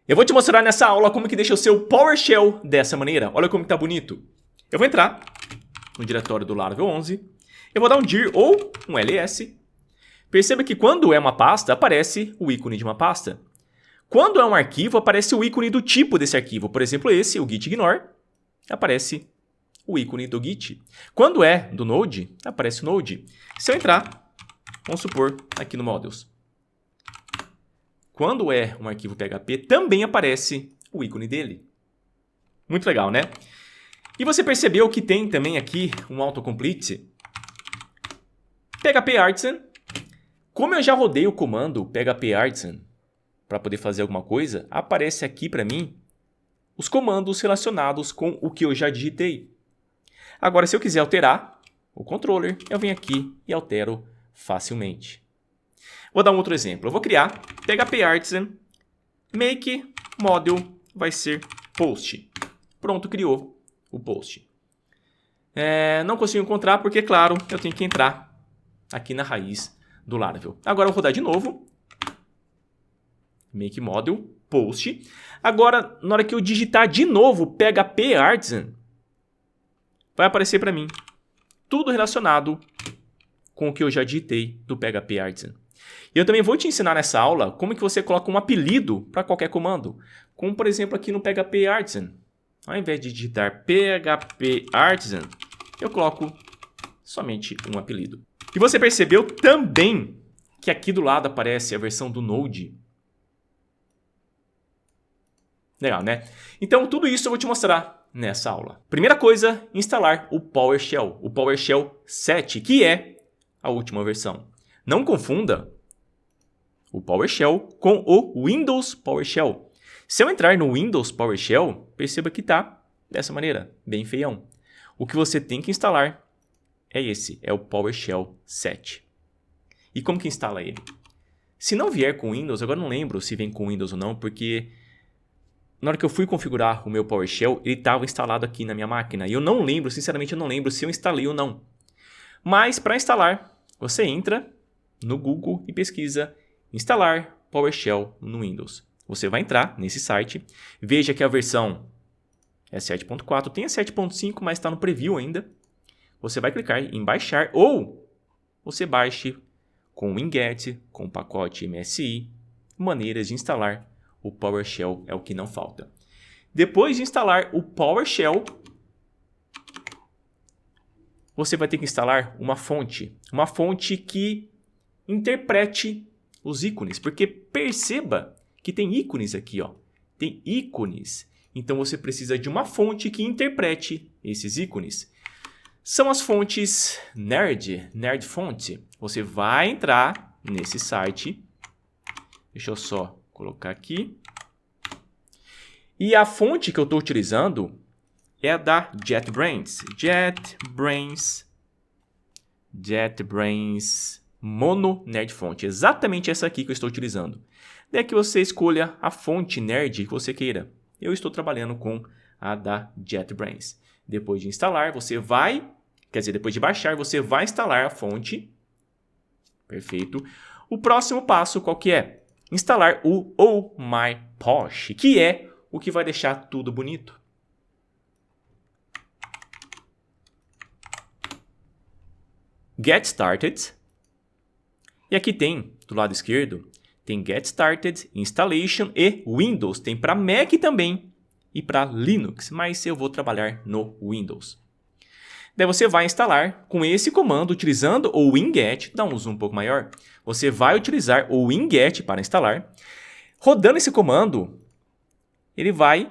Eu vou te mostrar nessa aula como que deixa o seu PowerShell dessa maneira. Olha como que tá bonito. Eu vou entrar no diretório do Laravel 11. Eu vou dar um dir ou um ls. Perceba que quando é uma pasta, aparece o ícone de uma pasta. Quando é um arquivo, aparece o ícone do tipo desse arquivo. Por exemplo, esse, o git ignore, aparece o ícone do git. Quando é do Node, aparece o Node. Se eu entrar, vamos supor, aqui no Models. Quando é um arquivo PHP, também aparece o ícone dele. Muito legal, né? E você percebeu que tem também aqui um autocomplete. PHP Artisan. Como eu já rodei o comando PHP Artisan para poder fazer alguma coisa, aparece aqui para mim os comandos relacionados com o que eu já digitei. Agora, se eu quiser alterar o controller, eu venho aqui e altero facilmente. Vou dar um outro exemplo. Eu vou criar PHP Artisan make model vai ser post. Pronto, criou o post. Não consigo encontrar porque, claro, eu tenho que entrar aqui na raiz do Laravel. Agora eu vou rodar de novo. Make model post. Agora, na hora que eu digitar de novo PHP Artisan, vai aparecer para mim tudo relacionado com o que eu já digitei do PHP Artisan. E eu também vou te ensinar nessa aula como que você coloca um apelido para qualquer comando. Como, por exemplo, aqui no PHP Artisan. Ao invés de digitar PHP Artisan, eu coloco somente um apelido. E você percebeu também que aqui do lado aparece a versão do Node. Legal, né? Então, tudo isso eu vou te mostrar nessa aula. Primeira coisa, instalar o PowerShell 7, que é a última versão. Não confunda o PowerShell com o Windows PowerShell. Se eu entrar no Windows PowerShell, perceba que está dessa maneira, bem feião. O que você tem que instalar é o PowerShell 7. E como que instala ele? Se não vier com Windows, agora não lembro se vem com Windows ou não, porque na hora que eu fui configurar o meu PowerShell, ele estava instalado aqui na minha máquina. E eu não lembro, sinceramente eu não lembro se eu instalei ou não. Mas para instalar, você entra no Google e pesquisa instalar PowerShell no Windows. Você vai entrar nesse site, veja que a versão é 7.4, tem a 7.5, mas está no preview ainda. Você vai clicar em baixar ou você baixe com o Winget, com o pacote MSI, maneiras de instalar o PowerShell é o que não falta. Depois de instalar o PowerShell, você vai ter que instalar uma fonte que interprete os ícones, porque perceba que tem ícones aqui, ó. Tem ícones. Então você precisa de uma fonte que interprete esses ícones. São as fontes Nerd Font. Você vai entrar nesse site. Deixa eu só colocar aqui. E a fonte que eu estou utilizando é a da JetBrains. JetBrains Mono Nerd Font. Exatamente essa aqui que eu estou utilizando. Daí que você escolha a fonte nerd que você queira. Eu estou trabalhando com a da JetBrains. Depois de instalar, depois de baixar, você vai instalar a fonte. Perfeito. O próximo passo qual que é? Instalar o Oh My Posh, que é o que vai deixar tudo bonito. Get Started. E aqui tem, do lado esquerdo, tem Get Started, Installation e Windows. Tem para Mac também e para Linux, mas eu vou trabalhar no Windows. Daí você vai instalar com esse comando, utilizando o winget, dá um zoom um pouco maior. Você vai utilizar o winget para instalar. Rodando esse comando, ele vai,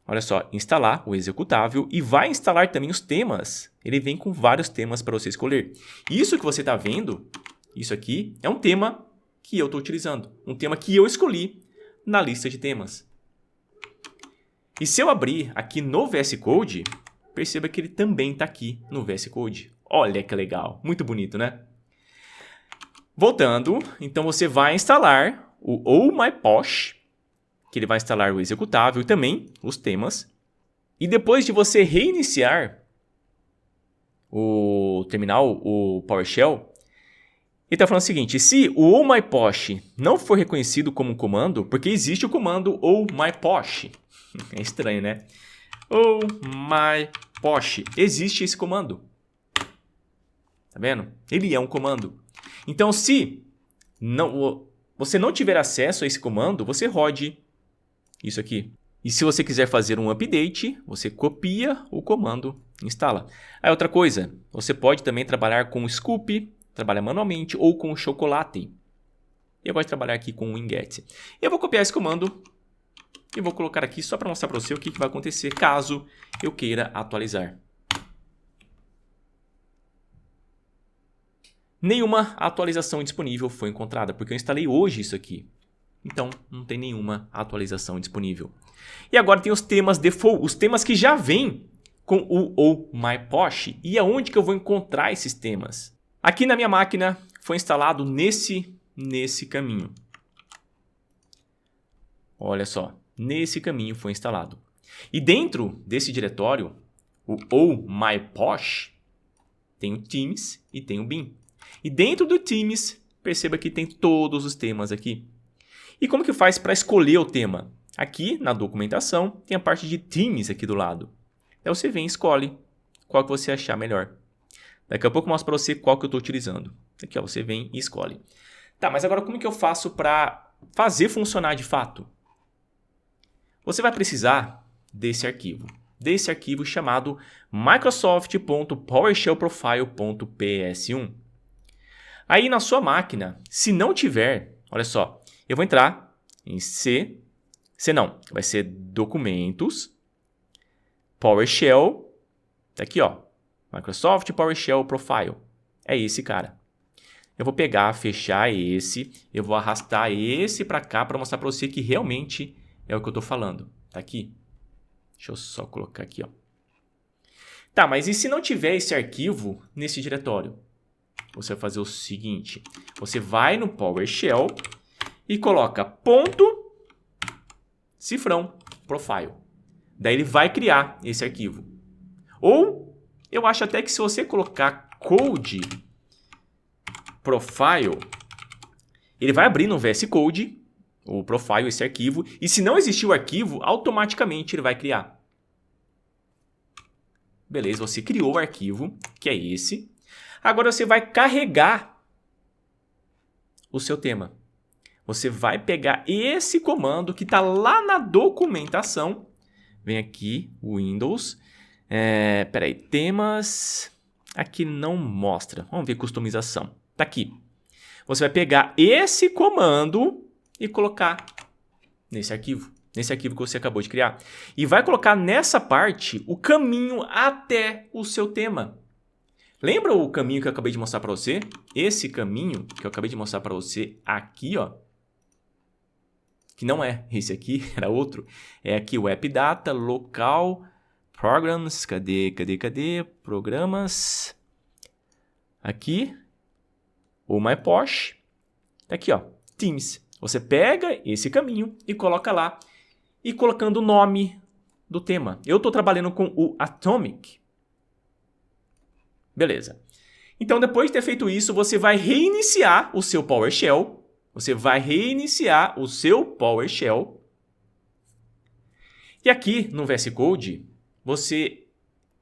olha só, instalar o executável e vai instalar também os temas. Ele vem com vários temas para você escolher. Isso que você está vendo, isso aqui, é um tema que eu estou utilizando. Um tema que eu escolhi na lista de temas. E se eu abrir aqui no VS Code, perceba que ele também está aqui no VS Code. Olha que legal, muito bonito, né? Voltando, então você vai instalar o Oh My Posh, que ele vai instalar o executável e também os temas. E depois de você reiniciar o terminal, o PowerShell, E está falando o seguinte, se o ohmyposh não for reconhecido como um comando, porque existe o comando ohmyposh. É estranho, né? Ohmyposh. Existe esse comando. Tá vendo? Ele é um comando. Então, se você não tiver acesso a esse comando, você rode isso aqui. E se você quiser fazer um update, você copia o comando e instala. Aí outra coisa, você pode também trabalhar com o Scoop, trabalhar manualmente, ou com o Chocolate. Eu gosto de trabalhar aqui com o Winget. Eu vou copiar esse comando e vou colocar aqui só para mostrar para você o que vai acontecer caso eu queira atualizar. Nenhuma atualização disponível foi encontrada, porque eu instalei hoje isso aqui. Então, não tem nenhuma atualização disponível. E agora tem os temas default, os temas que já vêm com o ohmyposh. E aonde que eu vou encontrar esses temas? Aqui na minha máquina foi instalado nesse caminho. Olha só, nesse caminho foi instalado. E dentro desse diretório, o ohmyposh, tem o Teams e tem o bin. E dentro do Teams, perceba que tem todos os temas aqui. E como que faz para escolher o tema? Aqui na documentação tem a parte de Teams aqui do lado. Então você vem e escolhe qual que você achar melhor. Daqui a pouco eu mostro para você qual que eu estou utilizando. Aqui ó, você vem e escolhe. Tá, mas agora como que eu faço para fazer funcionar de fato? Você vai precisar desse arquivo. Desse arquivo chamado microsoft.powershellprofile.ps1. Aí na sua máquina, se não tiver, olha só, eu vou entrar em C não, vai ser documentos, PowerShell, tá aqui ó, Microsoft PowerShell Profile, é esse cara. Eu vou pegar, fechar esse, eu vou arrastar esse para cá para mostrar para você que realmente é o que eu estou falando, tá aqui. Deixa eu só colocar aqui ó. Tá, mas e se não tiver esse arquivo nesse diretório? Você vai fazer o seguinte, você vai no PowerShell e coloca ponto cifrão profile. Daí ele vai criar esse arquivo. Ou eu acho até que se você colocar code profile, ele vai abrir no VS Code o profile, esse arquivo, e se não existir o arquivo, automaticamente ele vai criar. Beleza, você criou o arquivo, que é esse. Agora você vai carregar o seu tema. Você vai pegar esse comando que está lá na documentação. Vem aqui, Windows. Peraí, temas. Aqui não mostra. Vamos ver customização. Está aqui. Você vai pegar esse comando e colocar nesse arquivo. Nesse arquivo que você acabou de criar. E vai colocar nessa parte o caminho até o seu tema. Lembra o caminho que eu acabei de mostrar para você? Esse caminho que eu acabei de mostrar para você aqui, ó. Que não é esse aqui, era outro. É aqui o AppData, local, programs, cadê? Programas. Aqui, ohmyposh. Tá aqui, ó, Teams. Você pega esse caminho e coloca lá. E colocando o nome do tema. Eu estou trabalhando com o Atomic. Beleza. Então, depois de ter feito isso, você vai reiniciar o seu PowerShell. Você vai reiniciar o seu PowerShell. E aqui no VS Code, você,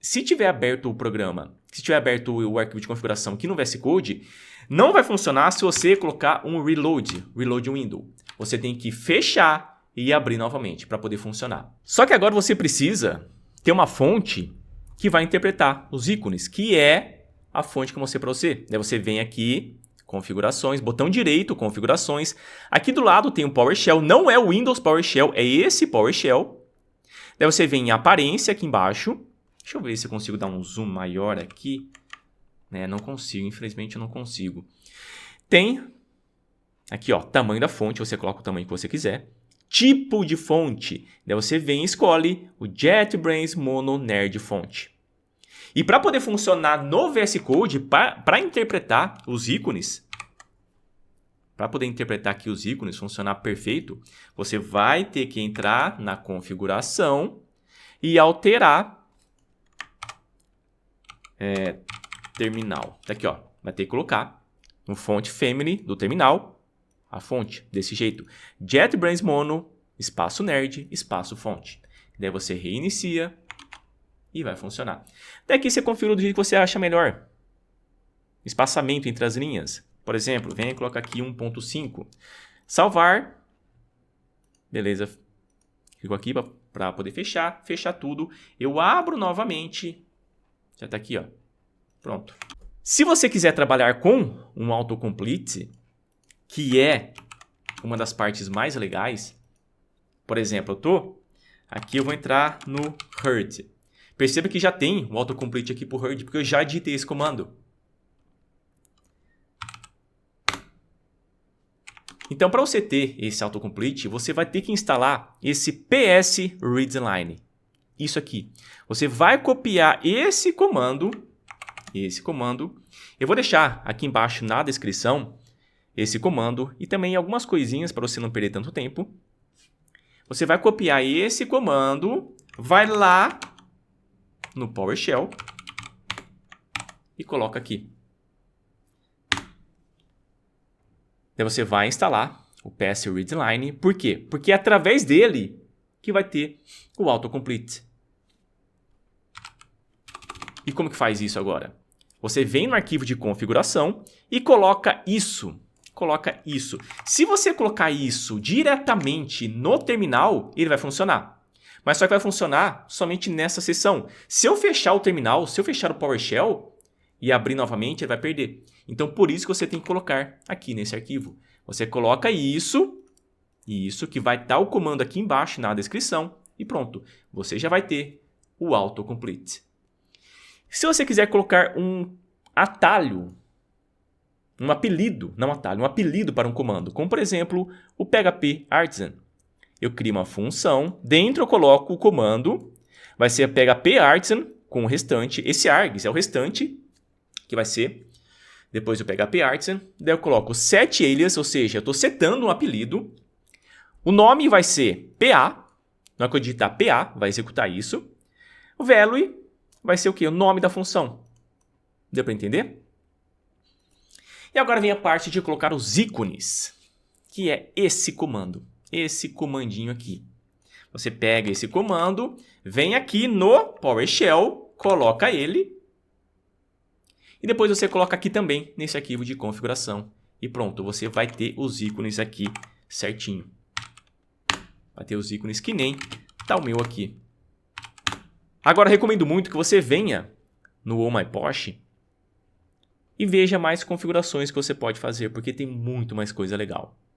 se tiver aberto o programa, se tiver aberto o arquivo de configuração aqui no VS Code, não vai funcionar se você colocar um reload window. Você tem que fechar e abrir novamente para poder funcionar. Só que agora você precisa ter uma fonte que vai interpretar os ícones, que é a fonte que eu mostrei para você. Daí você vem aqui, configurações, botão direito, configurações. Aqui do lado tem o PowerShell, não é o Windows PowerShell, é esse PowerShell. Daí você vem em aparência aqui embaixo. Deixa eu ver se eu consigo dar um zoom maior aqui. Não consigo, infelizmente eu não consigo. Tem aqui, ó, tamanho da fonte, você coloca o tamanho que você quiser. Tipo de fonte. Daí você vem e escolhe o JetBrains Mono Nerd Font. E para poder funcionar no VS Code, para interpretar os ícones, para poder interpretar aqui os ícones, funcionar perfeito, você vai ter que entrar na configuração e alterar terminal. Tá aqui, ó. Vai ter que colocar no font family do terminal, a fonte, desse jeito. JetBrains Mono, espaço nerd, espaço fonte. Daí você reinicia e vai funcionar. Daqui você configura do jeito que você acha melhor. Espaçamento entre as linhas. Por exemplo, vem e coloca aqui 1.5. Salvar. Beleza. Clico aqui para poder fechar. Fechar tudo. Eu abro novamente. Já está aqui, ó. Pronto. Se você quiser trabalhar com um autocomplete, que é uma das partes mais legais, por exemplo, aqui eu vou entrar no Herd. Perceba que já tem o autocomplete aqui para o Herd, porque eu já digitei esse comando. Então, para você ter esse autocomplete, você vai ter que instalar esse PS Readline. Isso aqui. Você vai copiar esse comando. Eu vou deixar aqui embaixo na descrição esse comando e também algumas coisinhas para você não perder tanto tempo. Você vai copiar esse comando, vai lá no PowerShell e coloca aqui. Daí você vai instalar o PS Readline. Por quê? Porque é através dele que vai ter o autocomplete. E como que faz isso agora? Você vem no arquivo de configuração e coloca isso. Se você colocar isso diretamente no terminal, ele vai funcionar. Mas só que vai funcionar somente nessa seção. Se eu fechar o terminal, se eu fechar o PowerShell e abrir novamente, ele vai perder. Então, por isso que você tem que colocar aqui nesse arquivo. Você coloca isso que vai estar o comando aqui embaixo na descrição e pronto. Você já vai ter o autocomplete. Se você quiser colocar um atalho, um apelido para um comando, como por exemplo o PHP Artisan. Eu crio uma função, dentro eu coloco o comando, vai ser PHP Artisan com o restante, esse args é o restante, que vai ser depois do PHP Artisan, daí eu coloco set alias, ou seja, eu estou setando um apelido, o nome vai ser PA, na hora que eu digitar PA, vai executar isso, o value vai ser o quê? O nome da função. Deu para entender? E agora vem a parte de colocar os ícones, que é esse comando, esse comandinho aqui. Você pega esse comando, vem aqui no PowerShell, coloca ele, e depois você coloca aqui também, nesse arquivo de configuração. E pronto, você vai ter os ícones aqui certinho. Vai ter os ícones que nem tá o meu aqui. Agora, recomendo muito que você venha no Oh My Posh e veja mais configurações que você pode fazer, porque tem muito mais coisa legal.